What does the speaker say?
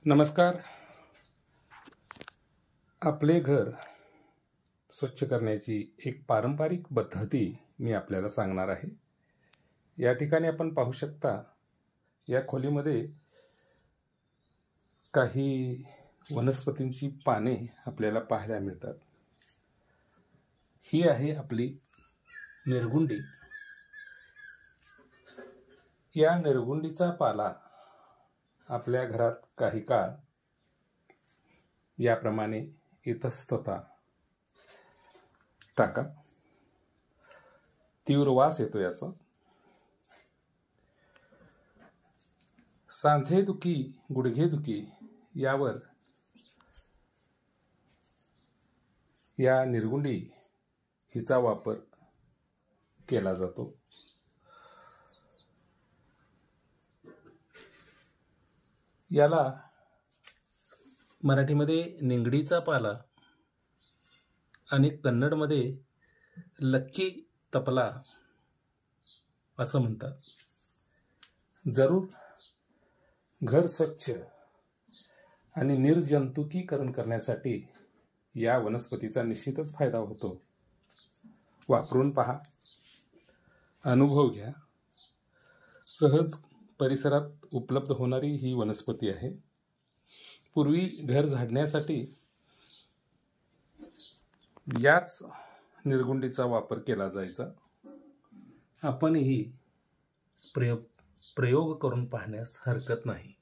नमस्कार. आपले घर स्वच्छ करण्याची एक पारंपरिक पद्धती मी आपल्याला सांगणार आहे. या ठिकाणी आपण पाहू शकता, या खोलीमध्ये काही वनस्पतींची पाने आपल्याला पाहायला मिळतात. ही आहे आपली निरगुंडी. या निरगुंडीचा पाला आपल्या घरात काही काळ याप्रमाणे इतस्ततः टाका. तीव्र वास येतो याचा. सांधेदुखी, गुडघेदुखी यावर या निरगुंडी हिचा वापर केला जातो. याला मराठीमध्ये निंगडीचा पाला आणि कन्नडमध्ये लक्की तपला असं म्हणतात. जरूर घर स्वच्छ आणि निर्जंतुकीकरण करण्यासाठी या वनस्पतीचा निश्चितच फायदा होतो. वापरून पहा, अनुभव घ्या. सहज परिसरात उपलब्ध होणारी ही वनस्पती आहे. पूर्वी घर झाडण्यासाठी याच निरगुंडीचा वापर केला जायचा. आपणही प्रयोग करून पाहण्यास हरकत नाही.